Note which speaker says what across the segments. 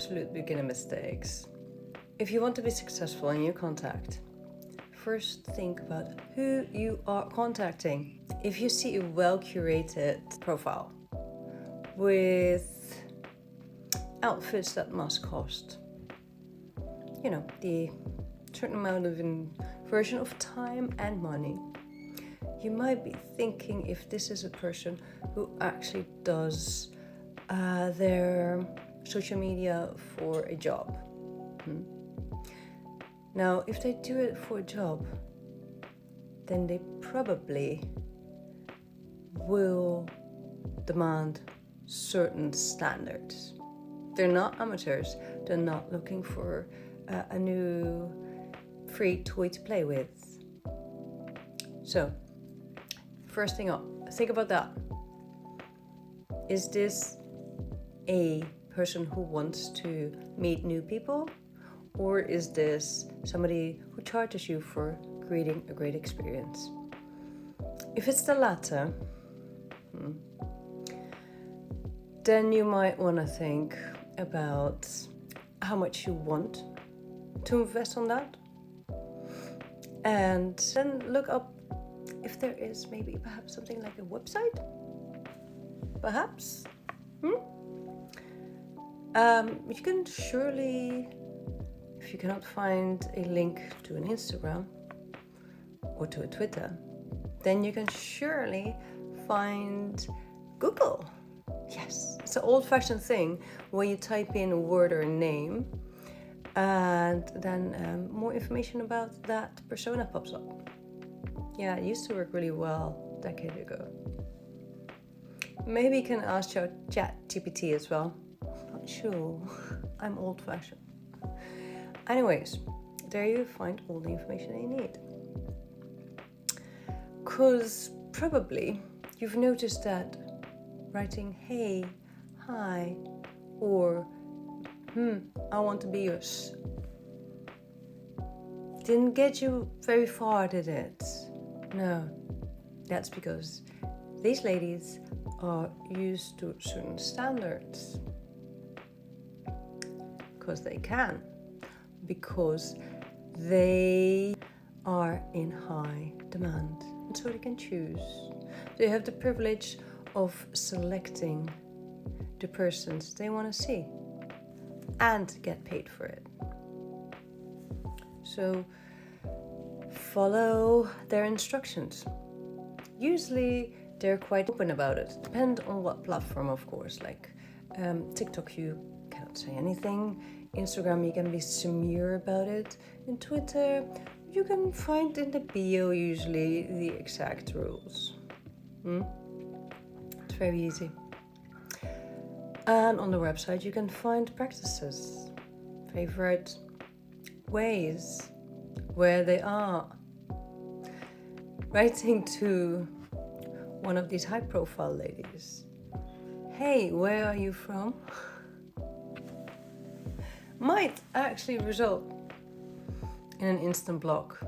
Speaker 1: absolute beginner mistakes. If you want to be successful in your contact, first think about who you are contacting. If you see a well-curated profile with outfits that must cost, the certain amount of inversion of time and money, you might be thinking if this is a person who actually does their social media for a job. Now, if they do it for a job, then they probably will demand certain standards. They're not amateurs. They're not looking for a new free toy to play with. So, first thing up, think about that. Is this a person who wants to meet new people? Or is this somebody who charges you for creating a great experience? If it's the latter, then you might want to think about how much you want to invest on that. And then look up if there is maybe perhaps something like a website. Perhaps. You can surely, if you cannot find a link to an Instagram or to a Twitter, then you can surely find Google. Yes, it's an old-fashioned thing where you type in a word or a name and then more information about that persona pops up. Yeah, it used to work really well a decade ago. Maybe you can ask your ChatGPT as well. Not sure. I'm old-fashioned. Anyways, there you find all the information you need. Because probably you've noticed that writing hey, hi, or I want to be yours didn't get you very far, did it? No, that's because these ladies are used to certain standards. Because they can. Because they are in high demand. And so they can choose. They have the privilege of selecting the persons they want to see and get paid for it. So follow their instructions. Usually they're quite open about it. Depend on what platform, of course. Like TikTok, you cannot say anything. Instagram, you can be smear about it. In Twitter, you can find in the bio usually the exact rules. It's very easy. And on the website, you can find practices, favorite ways, where they are. Writing to one of these high-profile ladies, hey, where are you from? Might actually result in an instant block.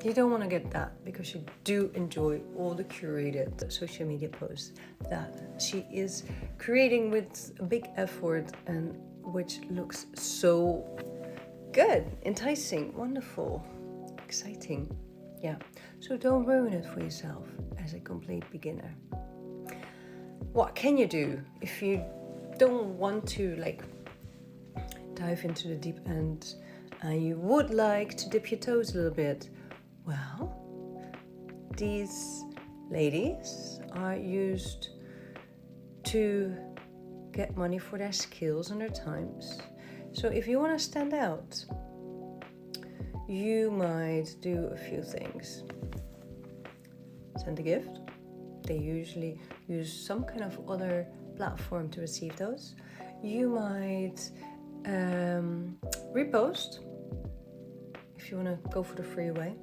Speaker 1: You don't want to get that because you do enjoy all the curated social media posts that she is creating with a big effort and which looks so good, enticing, wonderful, exciting. Yeah, so don't ruin it for yourself as a complete beginner. What can you do if you don't want to dive into the deep end and you would like to dip your toes a little bit? Well, these ladies are used to get money for their skills and their times. So if you want to stand out, you might do a few things. Send a gift. They usually use some kind of other platform to receive those. You might repost, if you want to go for the free way.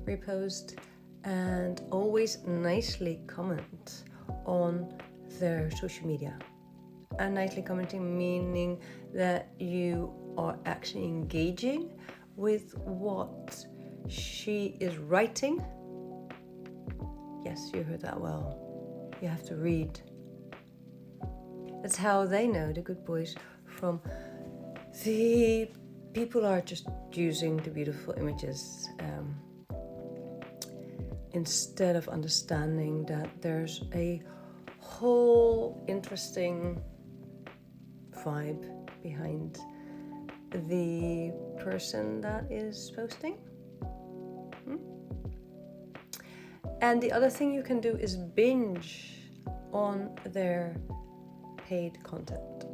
Speaker 1: Repost and always nicely comment on their social media. And nicely commenting meaning that you are actually engaging with what she is writing. Yes, you heard that well. You have to read. That's how they know, the good boys, from The people are just using the beautiful images instead of understanding that there's a whole interesting vibe behind the person that is posting. And the other thing you can do is binge on their paid content.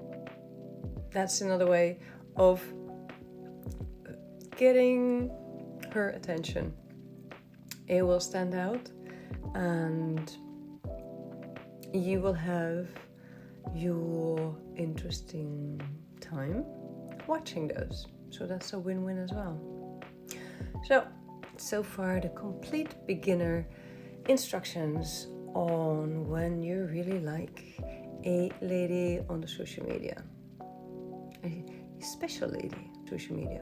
Speaker 1: That's another way of getting her attention. It will stand out and you will have your interesting time watching those. So that's a win-win as well. So far the complete beginner instructions on when you really like a lady on the social media, a special lady on social media.